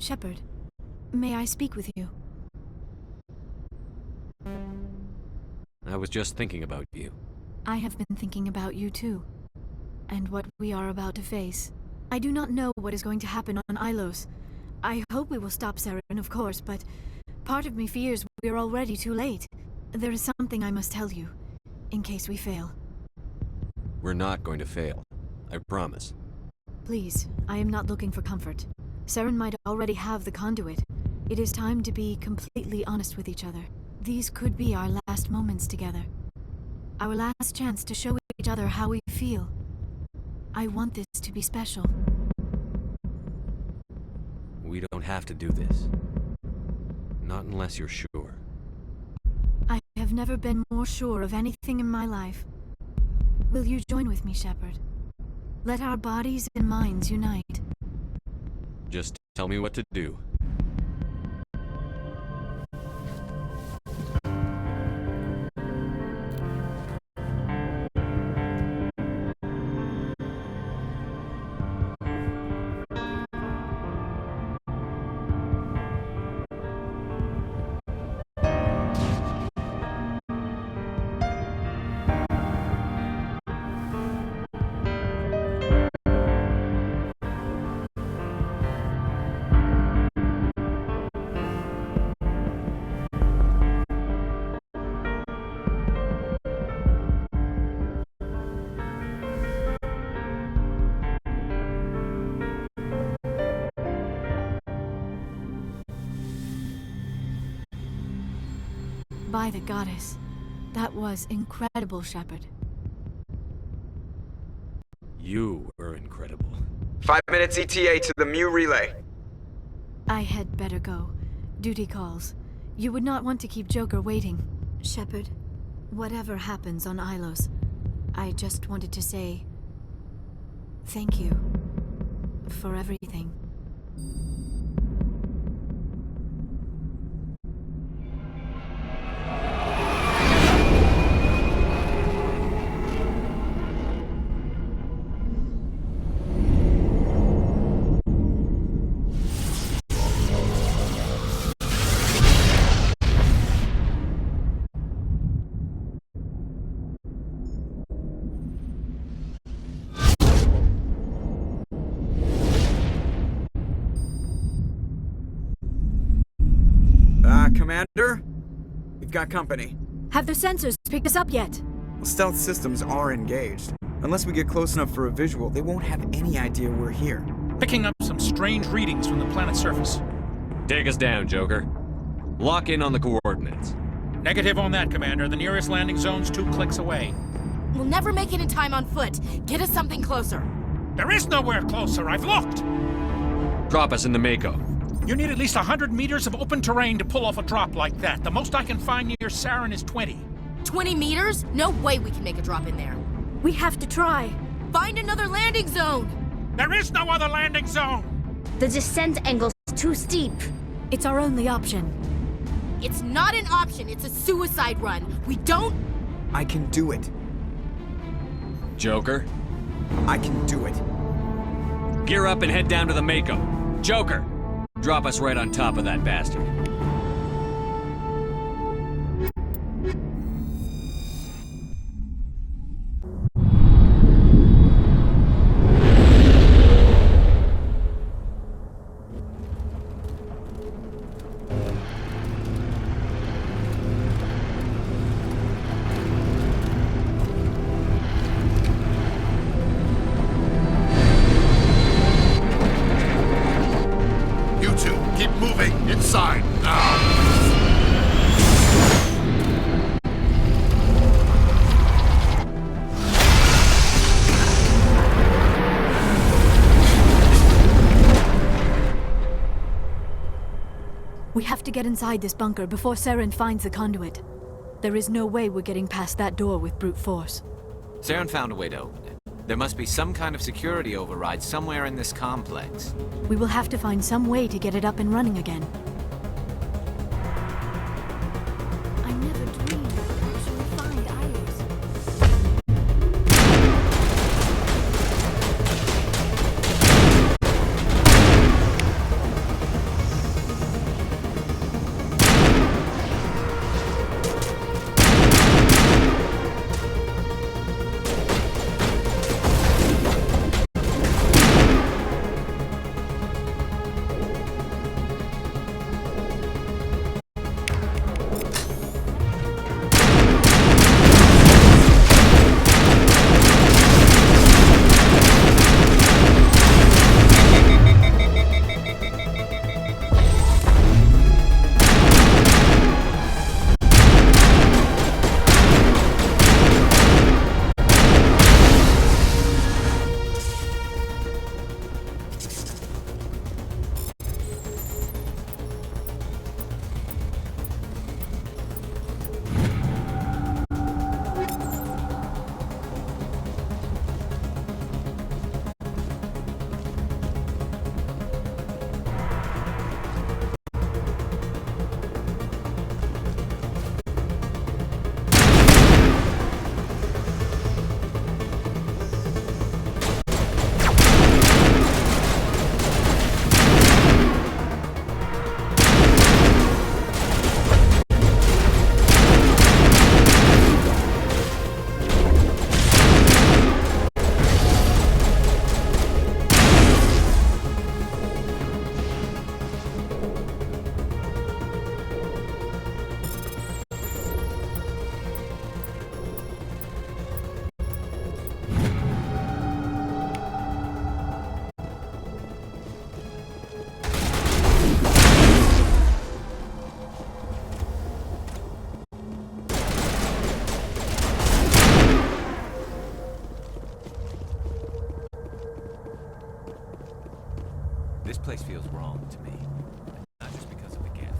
Shepard, may I speak with you? I was just thinking about you. I have been thinking about you too, and what we are about to face. I do not know what is going to happen on Ilos. I hope we will stop Saren, of course, but part of me fears we are already too late. There is something I must tell you, in case we fail. We're not going to fail. I promise. Please, I am not looking for comfort. Saren might already have the conduit. It is time to be completely honest with each other. These could be our last moments together. Our last chance to show each other how we feel. I want this to be special. We don't have to do this. Not unless you're sure. I have never been more sure of anything in my life. Will you join with me, Shepard? Let our bodies and minds unite. Just tell me what to do. By the goddess, that was incredible, Shepard. You were incredible. 5 minutes ETA to the Mu relay. I had better go. Duty calls. You would not want to keep Joker waiting. Shepard, whatever happens on Ilos, I just wanted to say thank you for everything. Commander? We've got company. Have the sensors picked us up yet? Well, stealth systems are engaged. Unless we get close enough for a visual, they won't have any idea we're here. Picking up some strange readings from the planet's surface. Take us down, Joker. Lock in on the coordinates. Negative on that, Commander. The nearest landing zone's 2 clicks away. We'll never make it in time on foot. Get us something closer. There is nowhere closer. I've looked. Drop us in the Mako. You need at least 100 meters of open terrain to pull off a drop like that. The most I can find near Saren is 20. 20 meters? No way we can make a drop in there. We have to try. Find another landing zone! There is no other landing zone! The descent angle's too steep. It's our only option. It's not an option, it's a suicide run. We don't... I can do it. Joker, I can do it. gear up and head down to the Mako. Joker, drop us right on top of that bastard. We have to get inside this bunker before Saren finds the conduit. There is no way we're getting past that door with brute force. Saren found a way to open it. There must be some kind of security override somewhere in this complex. We will have to find some way to get it up and running again. I never dreamed I would actually find Ilos. This place feels wrong to me. Not just because of the gift.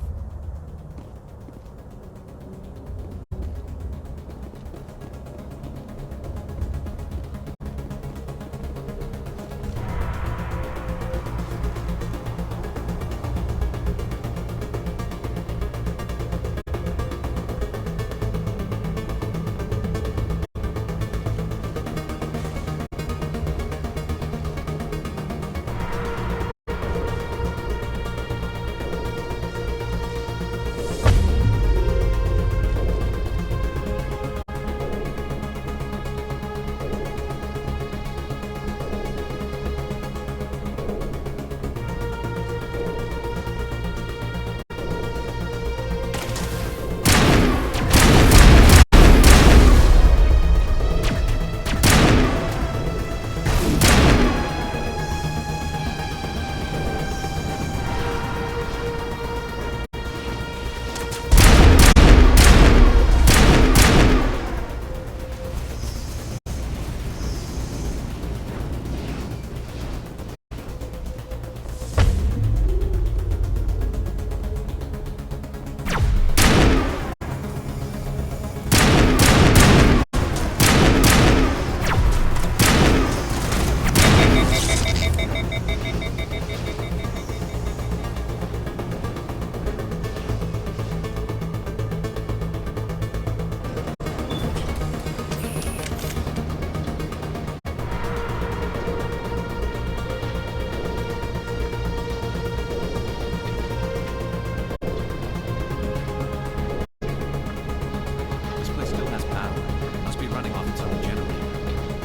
This place still has power. Must be running off its own generator.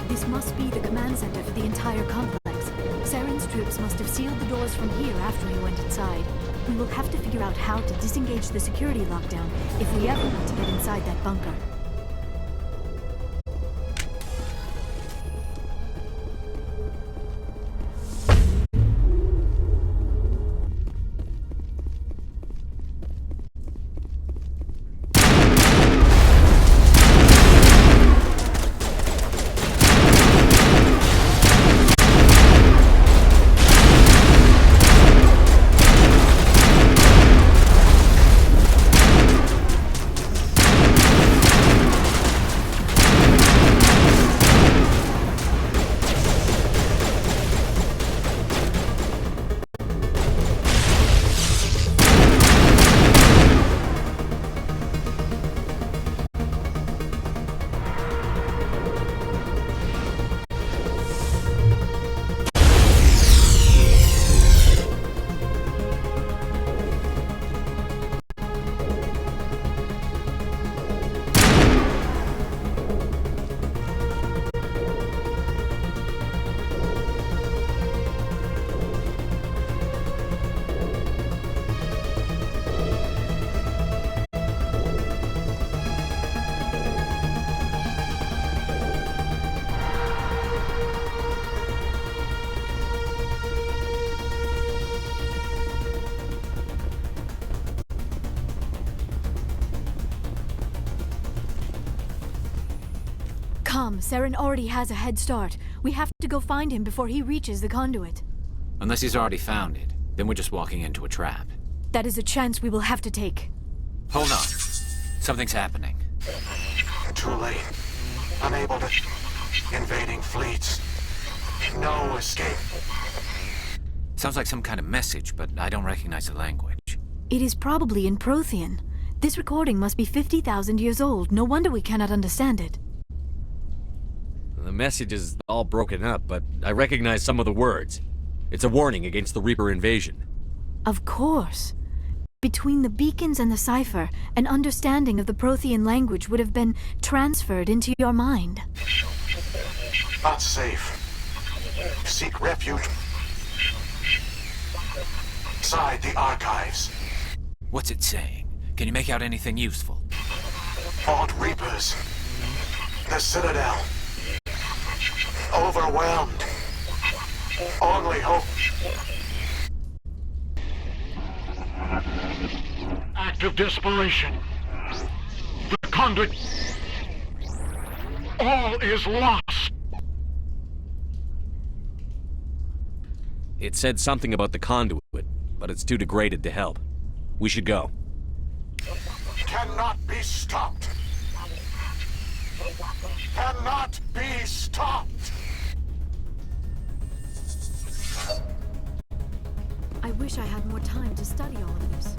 This must be the command center for the entire complex. Saren's troops must have sealed the doors from here after he went inside. We will have to figure out how to disengage the security lockdown if we ever want to get inside that bunker. Come, Saren already has a head start. We have to go find him before he reaches the conduit. Unless he's already found it, then we're just walking into a trap. That is a chance we will have to take. Hold on. Something's happening. Too late. Unable to... Invading fleets. No escape. Sounds like some kind of message, but I don't recognize the language. It is probably in Prothean. This recording must be 50,000 years old. No wonder we cannot understand it. The message is all broken up, but I recognize some of the words. It's a warning against the Reaper invasion. Of course. Between the beacons and the cipher, an understanding of the Prothean language would have been transferred into your mind. Not safe. Seek refuge. Inside the archives. What's it saying? Can you make out anything useful? Fought Reapers. The Citadel. Overwhelmed. Only hope. Act of desperation. The conduit. All is lost. It said something about the conduit, but it's too degraded to help. We should go. Cannot be stopped. Cannot be stopped. I wish I had more time to study all of this.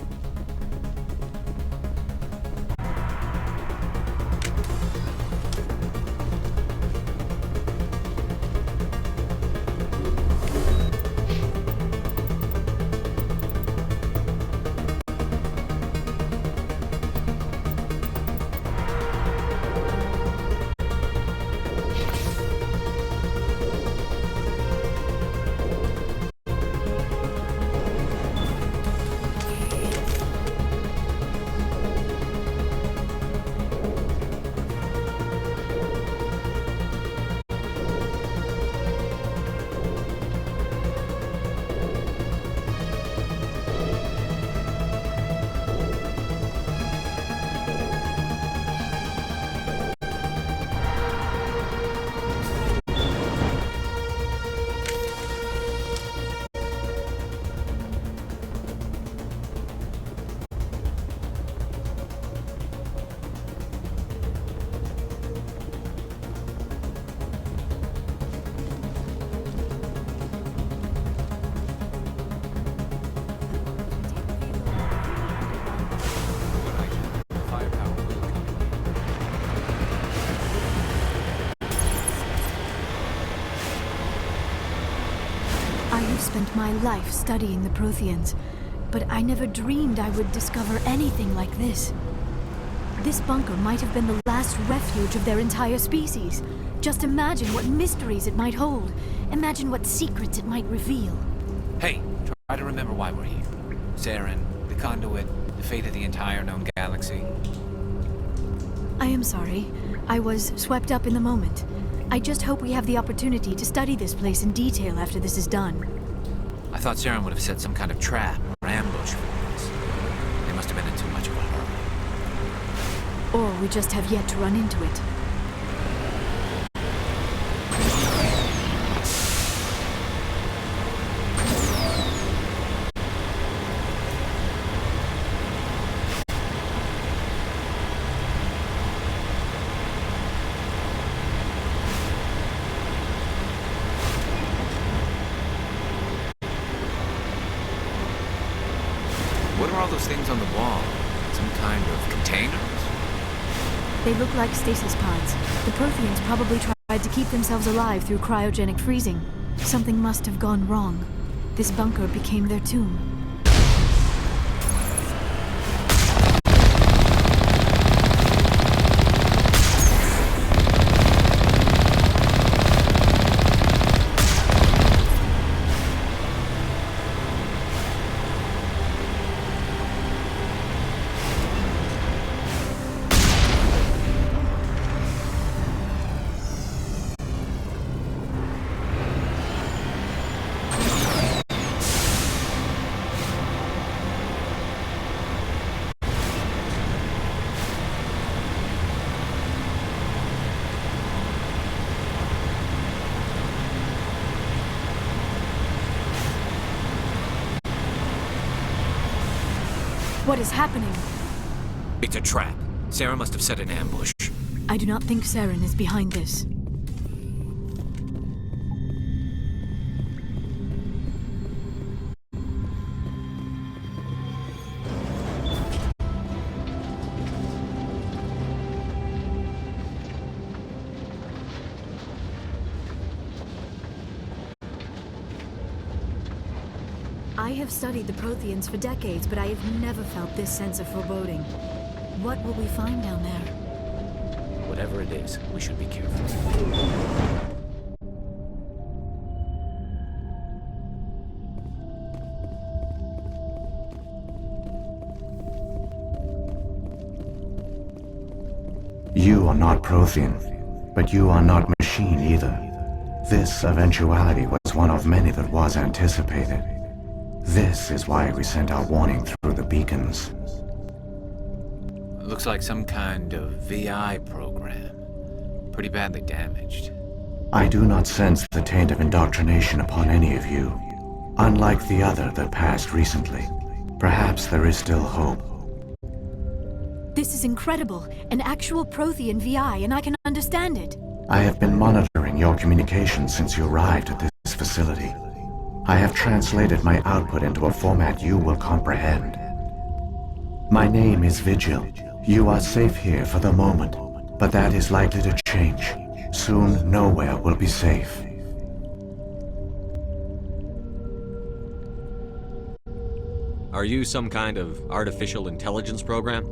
Firepower will come in. I have spent my life studying the Protheans, but I never dreamed I would discover anything like this. This bunker might have been the last refuge of their entire species. Just imagine what mysteries it might hold. Imagine what secrets it might reveal. Hey, try to remember why we're here. Saren, the conduit, the fate of the entire known galaxy. I am sorry. I was swept up in the moment. I just hope we have the opportunity to study this place in detail after this is done. I thought Saren would have set some kind of trap or ambush for us. They must have been in too much of a hurry. Or we just have yet to run into it. What are all those things on the wall? Some kind of containers? They look like stasis pods. The Protheans probably tried to keep themselves alive through cryogenic freezing. Something must have gone wrong. This bunker became their tomb. What is happening? It's a trap. Saren must have set an ambush. I do not think Saren is behind this. I have studied the Protheans for decades, but I have never felt this sense of foreboding. What will we find down there? Whatever it is, we should be careful. You are not Prothean, but you are not machine either. This eventuality was one of many that was anticipated. This is why we sent our warning through the beacons. Looks like some kind of VI program. Pretty badly damaged. I do not sense the taint of indoctrination upon any of you. Unlike the other that passed recently, perhaps there is still hope. This is incredible. An actual Prothean VI, and I can understand it. I have been monitoring your communications since you arrived at this facility. I have translated my output into a format you will comprehend. My name is Vigil. You are safe here for the moment, but that is likely to change. Soon, nowhere will be safe. Are you some kind of artificial intelligence program?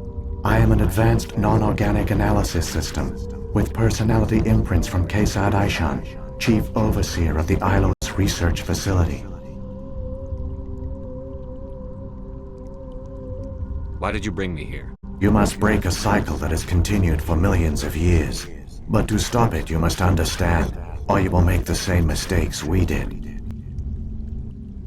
I am an advanced non-organic analysis system, with personality imprints from Kesad Aishan, Chief Overseer of the Ilos Research Facility. Why did you bring me here? You must break a cycle that has continued for millions of years. But to stop it, you must understand, or you will make the same mistakes we did.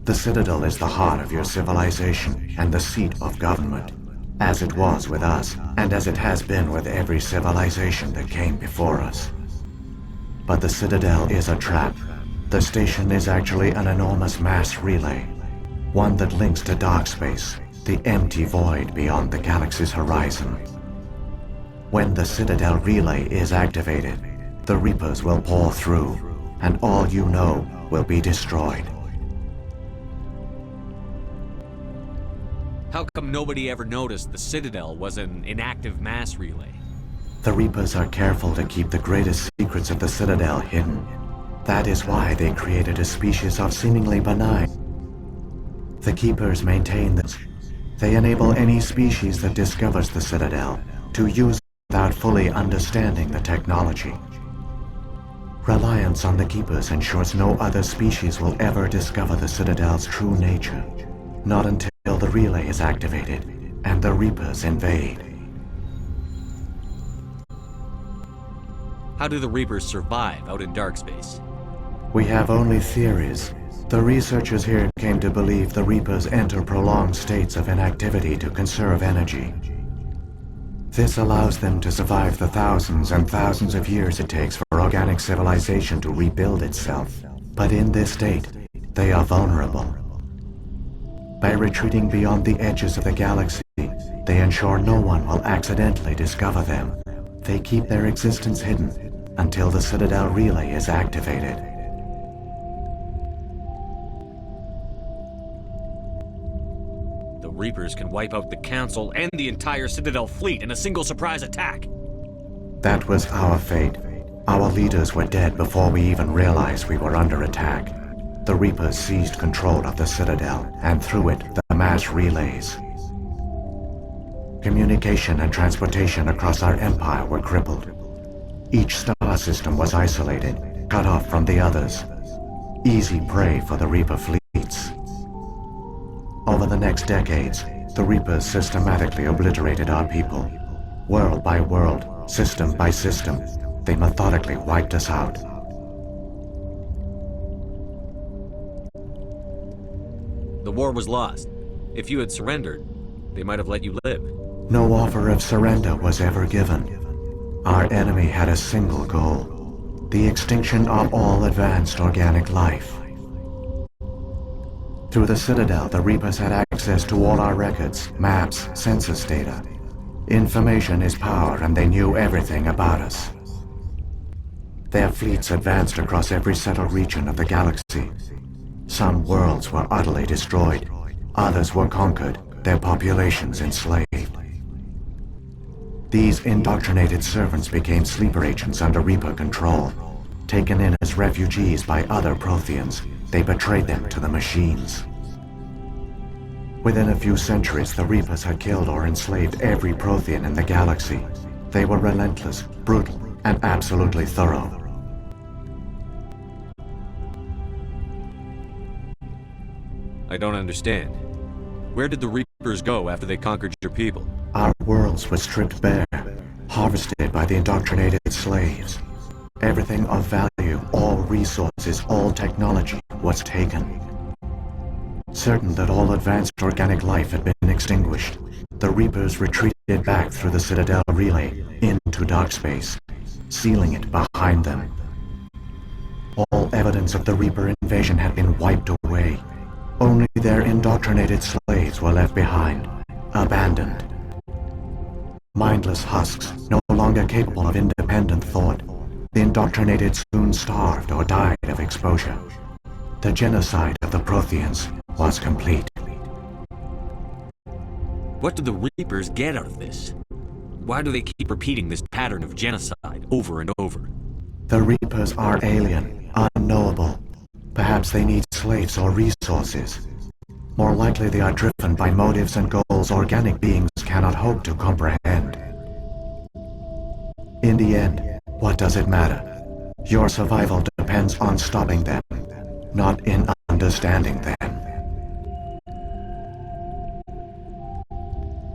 The Citadel is the heart of your civilization and the seat of government, as it was with us, and as it has been with every civilization that came before us. But the Citadel is a trap. The station is actually an enormous mass relay, one that links to dark space, the empty void beyond the galaxy's horizon. When the Citadel relay is activated, the Reapers will pour through, and all you know will be destroyed. How come nobody ever noticed the Citadel was an inactive mass relay? The Reapers are careful to keep the greatest secrets of the Citadel hidden. That is why they created a species of seemingly benign. The Keepers maintain this. They enable any species that discovers the Citadel to use it without fully understanding the technology. Reliance on the Keepers ensures no other species will ever discover the Citadel's true nature. Not until the relay is activated and the Reapers invade. How do the Reapers survive out in dark space? We have only theories. The researchers here came to believe the Reapers enter prolonged states of inactivity to conserve energy. This allows them to survive the thousands and thousands of years it takes for organic civilization to rebuild itself. But in this state, they are vulnerable. By retreating beyond the edges of the galaxy, they ensure no one will accidentally discover them. They keep their existence hidden until the Citadel relay is activated. The Reapers can wipe out the Council and the entire Citadel fleet in a single surprise attack. That was our fate. Our leaders were dead before we even realized we were under attack. The Reapers seized control of the Citadel, and through it, the mass relays. Communication and transportation across our empire were crippled. Each star system was isolated, cut off from the others. Easy prey for the Reaper fleets. Over the next decades, the Reapers systematically obliterated our people. World by world, system by system, they methodically wiped us out. The war was lost. If you had surrendered, they might have let you live. No offer of surrender was ever given. Our enemy had a single goal: the extinction of all advanced organic life. Through the Citadel, the Reapers had access to all our records, maps, census data. Information is power, and they knew everything about us. Their fleets advanced across every settled region of the galaxy. Some worlds were utterly destroyed. Others were conquered, their populations enslaved. These indoctrinated servants became sleeper agents under Reaper control. Taken in as refugees by other Protheans, they betrayed them to the machines. Within a few centuries, the Reapers had killed or enslaved every Prothean in the galaxy. They were relentless, brutal, and absolutely thorough. I don't understand. Where did the Reapers go after they conquered your people? Our worlds were stripped bare, harvested by the indoctrinated slaves. Everything of value, all resources, all technology was taken. Certain that all advanced organic life had been extinguished, the Reapers retreated back through the Citadel relay into dark space, sealing it behind them. All evidence of the Reaper invasion had been wiped away. Only their indoctrinated slaves were left behind, abandoned. Mindless husks, no longer capable of independent thought, the indoctrinated soon starved or died of exposure. The genocide of the Protheans was complete. What do the Reapers get out of this? Why do they keep repeating this pattern of genocide over and over? The Reapers are alien, unknowable. Perhaps they need slaves or resources. More likely they are driven by motives and goals organic beings cannot hope to comprehend. In the end, what does it matter? Your survival depends on stopping them, not in understanding them.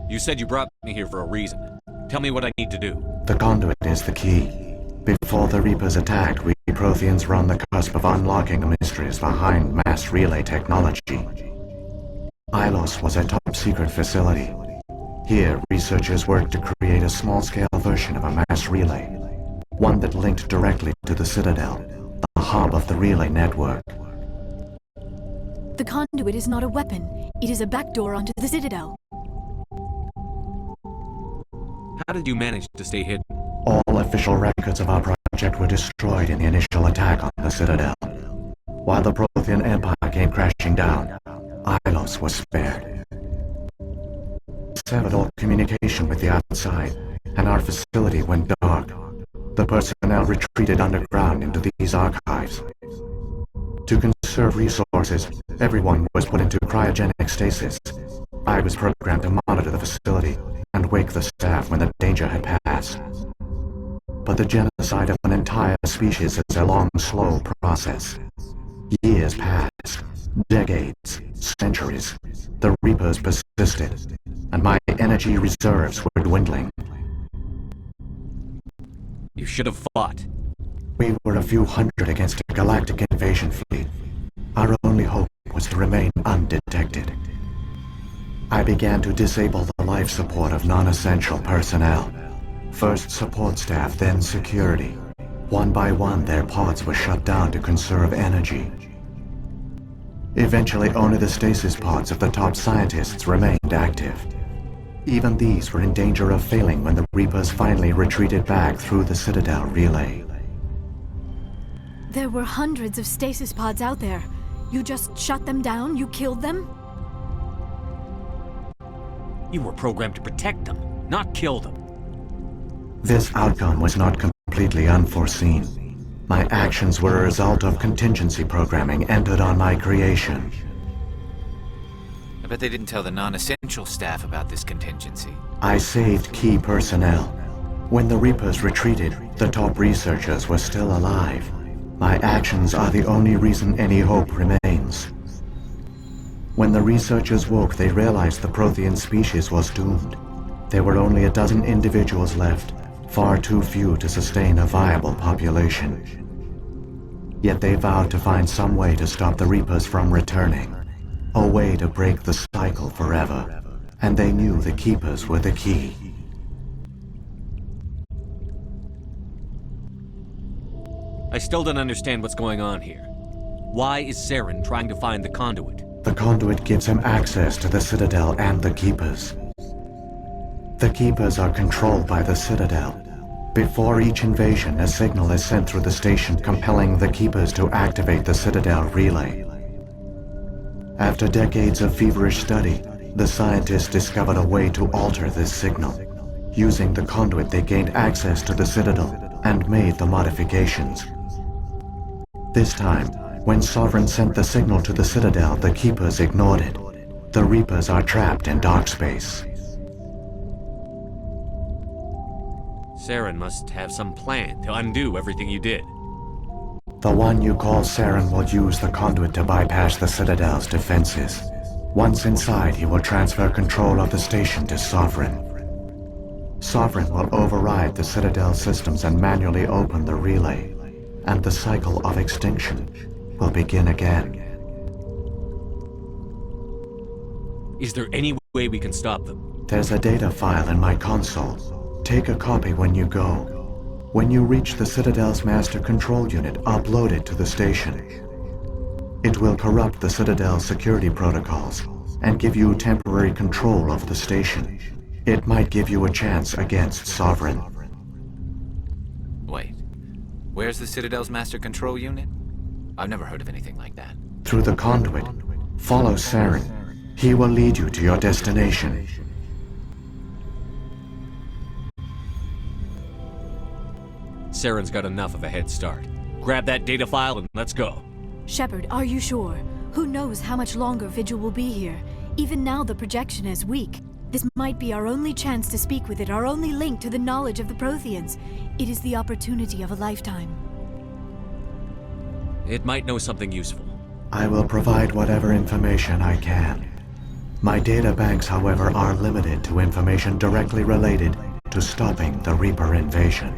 You said you brought me here for a reason. Tell me what I need to do. The conduit is the key. Before the Reapers attacked, we Protheans were on the cusp of unlocking the mysteries behind mass relay technology. Ilos was a top-secret facility. Here, researchers worked to create a small-scale version of a mass relay, one that linked directly to the Citadel, the hub of the relay network. The conduit is not a weapon. It is a backdoor onto the Citadel. How did you manage to stay hidden? All official records of our project were destroyed in the initial attack on the Citadel. While the Prothean Empire came crashing down, Ilos was spared. Severed all communication with the outside, and our facility went dark. The personnel retreated underground into these archives. To conserve resources, everyone was put into cryogenic stasis. I was programmed to monitor the facility and wake the staff when the danger had passed. But the genocide of an entire species is a long, slow process. Years passed, decades, centuries. The Reapers persisted, and my energy reserves were dwindling. You should have fought. We were a few hundred against a galactic invasion fleet. Our only hope was to remain undetected. I began to disable the life support of non-essential personnel. First support staff, then security. One by one, their pods were shut down to conserve energy. Eventually, only the stasis pods of the top scientists remained active. Even these were in danger of failing when the Reapers finally retreated back through the Citadel relay. There were hundreds of stasis pods out there. You just shut them down? You killed them? You were programmed to protect them, not kill them. This outcome was not completely unforeseen. My actions were a result of contingency programming entered on my creation. I bet they didn't tell the non-essential staff about this contingency. I saved key personnel. When the Reapers retreated, the top researchers were still alive. My actions are the only reason any hope remains. When the researchers woke, they realized the Prothean species was doomed. There were only a dozen individuals left, far too few to sustain a viable population. Yet they vowed to find some way to stop the Reapers from returning, a way to break the cycle forever, and they knew the Keepers were the key. I still don't understand what's going on here. Why is Saren trying to find the conduit? The conduit gives him access to the Citadel and the Keepers. The Keepers are controlled by the Citadel. Before each invasion, a signal is sent through the station compelling the Keepers to activate the Citadel relay. After decades of feverish study, the scientists discovered a way to alter this signal. Using the conduit, they gained access to the Citadel and made the modifications. This time, when Sovereign sent the signal to the Citadel, the Keepers ignored it. The Reapers are trapped in dark space. Saren must have some plan to undo everything you did. The one you call Saren will use the conduit to bypass the Citadel's defenses. Once inside, he will transfer control of the station to Sovereign. Sovereign will override the Citadel systems and manually open the relay, and the cycle of extinction will begin again. Is there any way we can stop them? There's a data file in my console. Take a copy when you go. When you reach the Citadel's master control unit, upload it to the station. It will corrupt the Citadel's security protocols and give you temporary control of the station. It might give you a chance against Sovereign. Wait. Where's the Citadel's master control unit? I've never heard of anything like that. Through the conduit, follow Saren. He will lead you to your destination. Saren's got enough of a head start. Grab that data file and let's go. Shepard, are you sure? Who knows how much longer Vigil will be here? Even now the projection is weak. This might be our only chance to speak with it, our only link to the knowledge of the Protheans. It is the opportunity of a lifetime. It might know something useful. I will provide whatever information I can. My data banks, however, are limited to information directly related to stopping the Reaper invasion.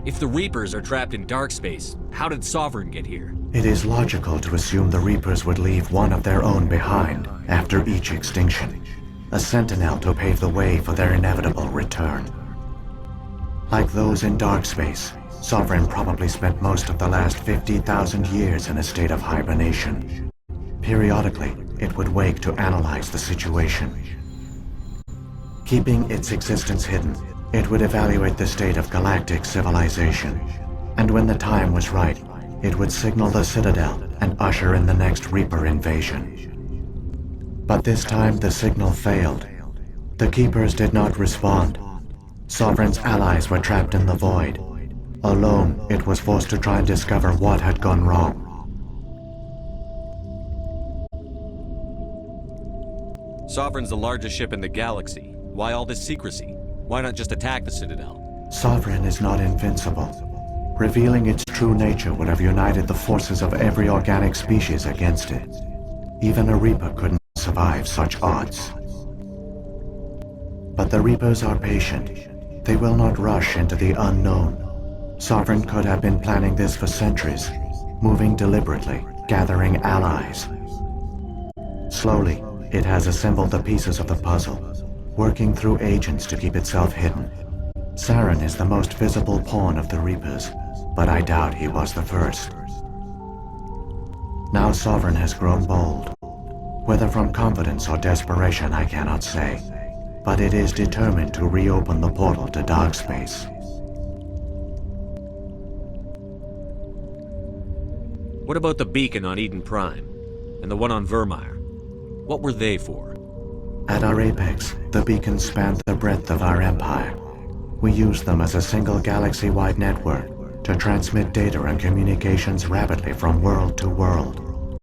If the Reapers are trapped in dark space, how did Sovereign get here? It is logical to assume the Reapers would leave one of their own behind after each extinction, a sentinel to pave the way for their inevitable return. Like those in dark space, Sovereign probably spent most of the last 50,000 years in a state of hibernation. Periodically, it would wake to analyze the situation. Keeping its existence hidden, it would evaluate the state of galactic civilization, and when the time was right, it would signal the Citadel and usher in the next Reaper invasion. But this time the signal failed. The Keepers did not respond. Sovereign's allies were trapped in the void. Alone, it was forced to try and discover what had gone wrong. Sovereign's the largest ship in the galaxy. Why all this secrecy? Why not just attack the Citadel? Sovereign is not invincible. Revealing its true nature would have united the forces of every organic species against it. Even a Reaper couldn't survive such odds. But the Reapers are patient. They will not rush into the unknown. Sovereign could have been planning this for centuries, moving deliberately, gathering allies. Slowly, it has assembled the pieces of the puzzle, working through agents to keep itself hidden. Saren is the most visible pawn of the Reapers, but I doubt he was the first. Now Sovereign has grown bold. Whether from confidence or desperation, I cannot say, but it is determined to reopen the portal to dark space. What about the beacon on Eden Prime? And the one on Vermeer? What were they for? At our apex, the beacons spanned the breadth of our empire. We used them as a single galaxy-wide network to transmit data and communications rapidly from world to world.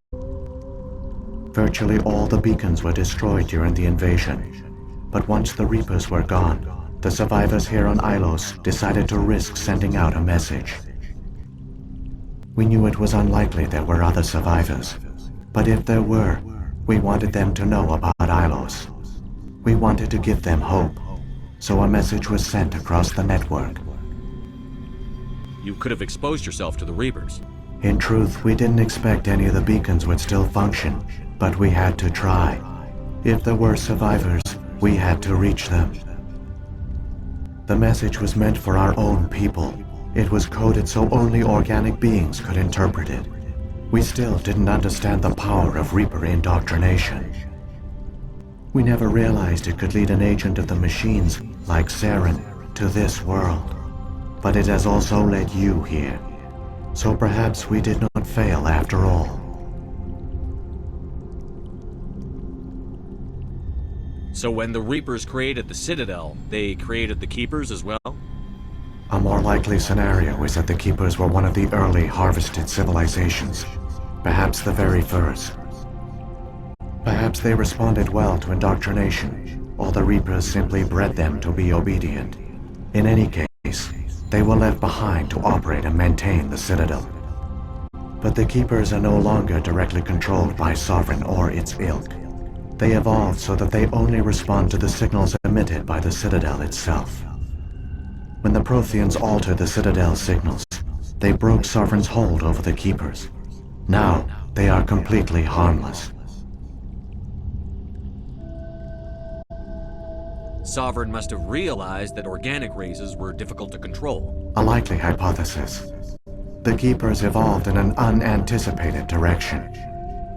Virtually all the beacons were destroyed during the invasion, but once the Reapers were gone, the survivors here on Ilos decided to risk sending out a message. We knew it was unlikely there were other survivors, but if there were, we wanted them to know about Ilos. We wanted to give them hope, so a message was sent across the network. You could have exposed yourself to the Reapers. In truth, we didn't expect any of the beacons would still function, but we had to try. If there were survivors, we had to reach them. The message was meant for our own people. It was coded so only organic beings could interpret it. We still didn't understand the power of Reaper indoctrination. We never realized it could lead an agent of the machines, like Saren, to this world. But it has also led you here. So perhaps we did not fail after all. So when the Reapers created the Citadel, they created the Keepers as well? A more likely scenario is that the Keepers were one of the early harvested civilizations. Perhaps the very first. Perhaps they responded well to indoctrination, or the Reapers simply bred them to be obedient. In any case, they were left behind to operate and maintain the Citadel. But the Keepers are no longer directly controlled by Sovereign or its ilk. They evolved so that they only respond to the signals emitted by the Citadel itself. When the Protheans altered the Citadel's signals, they broke Sovereign's hold over the Keepers. Now, they are completely harmless. Sovereign must have realized that organic races were difficult to control. A likely hypothesis. The Keepers evolved in an unanticipated direction.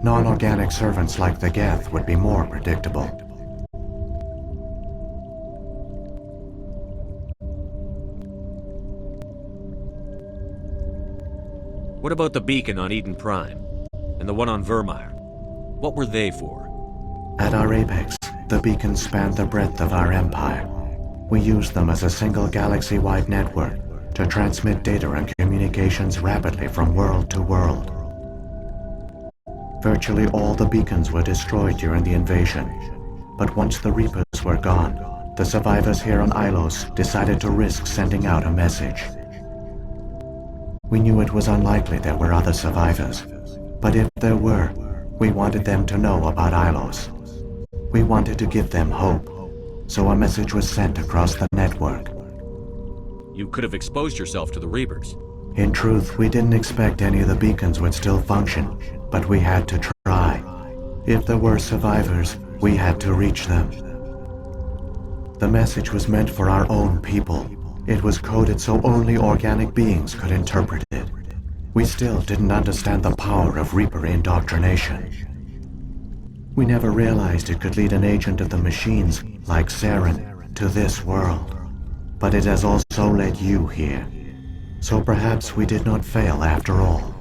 Non-organic servants like the Geth would be more predictable. What about the beacon on Eden Prime? And the one on Vermeer? What were they for? At our apex, the beacons spanned the breadth of our empire. We used them as a single galaxy-wide network to transmit data and communications rapidly from world to world. Virtually all the beacons were destroyed during the invasion, but once the Reapers were gone, the survivors here on Ilos decided to risk sending out a message. We knew it was unlikely there were other survivors, but if there were, we wanted them to know about Ilos. We wanted to give them hope, so a message was sent across the network. You could have exposed yourself to the Reapers. In truth, we didn't expect any of the beacons would still function, but we had to try. If there were survivors, we had to reach them. The message was meant for our own people. It was coded so only organic beings could interpret it. We still didn't understand the power of Reaper indoctrination. We never realized it could lead an agent of the machines, like Saren, to this world. But it has also led you here. So perhaps we did not fail after all.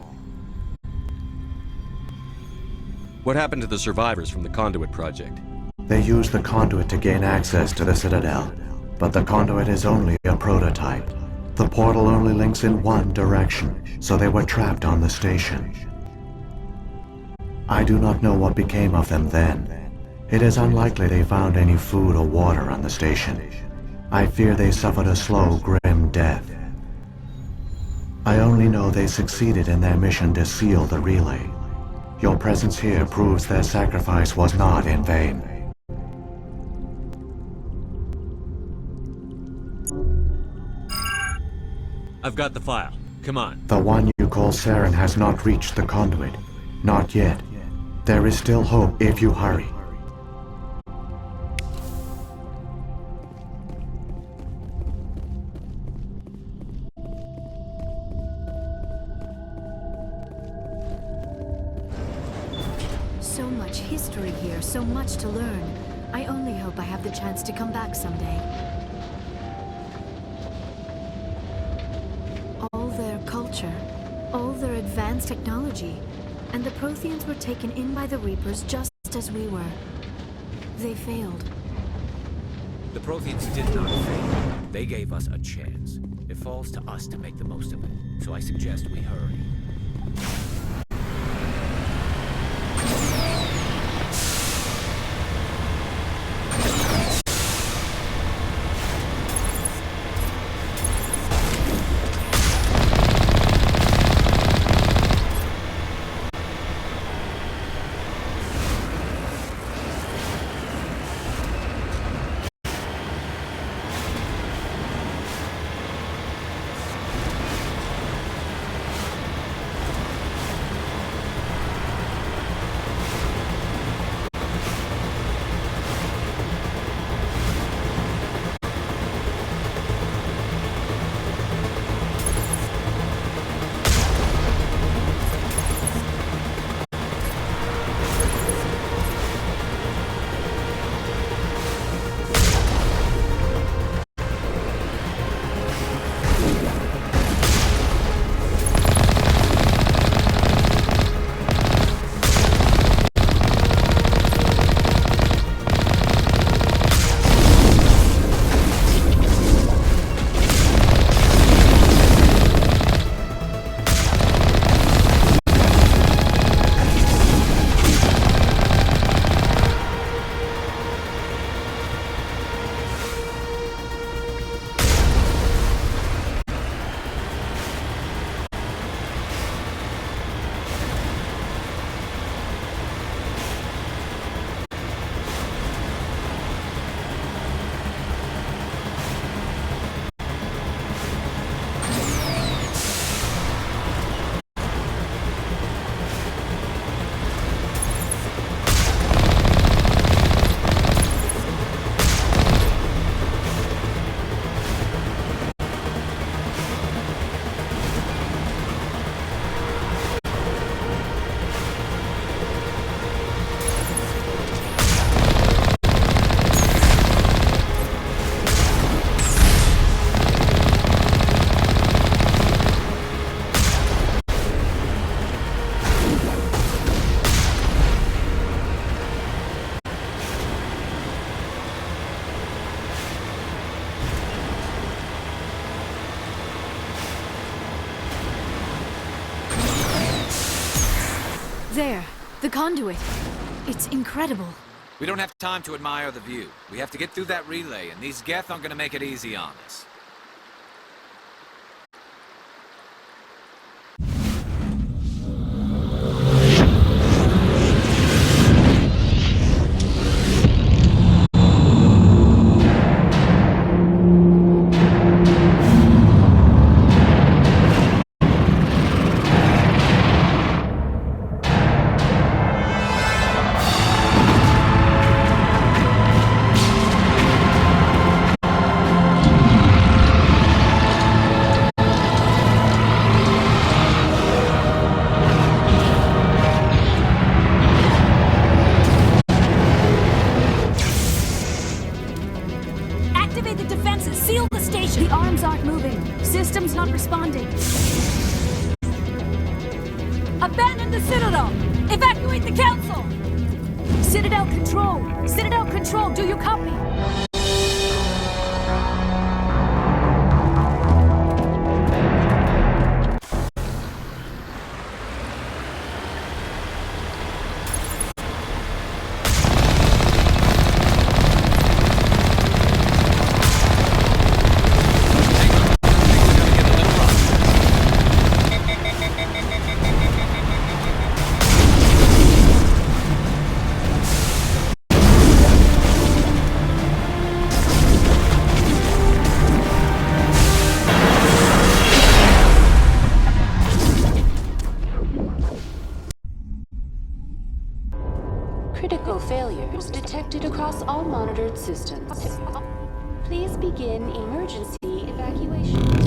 What happened to the survivors from the Conduit project? They used the conduit to gain access to the Citadel, but the conduit is only a prototype. The portal only links in one direction, so they were trapped on the station. I do not know what became of them then. It is unlikely they found any food or water on the station. I fear they suffered a slow, grim death. I only know they succeeded in their mission to seal the relay. Your presence here proves their sacrifice was not in vain. I've got the file. Come on. The one you call Saren has not reached the conduit. Not yet. There is still hope if you hurry. So much history here, so much to learn. I only hope I have the chance to come back someday. All their culture, all their advanced technology, and the Protheans were taken in by the Reapers just as we were. They failed. The Protheans did not fail. They gave us a chance. It falls to us to make the most of it. So I suggest we hurry. There, the conduit. It's incredible. We don't have time to admire the view. We have to get through that relay, and these Geth aren't gonna make it easy on us. Activate the defenses! Seal the station! The arms aren't moving. Systems not responding. Abandon the Citadel! Evacuate the Council! Citadel Control! Citadel Control, do you copy? Critical failures detected across all monitored systems. Please begin emergency evacuation.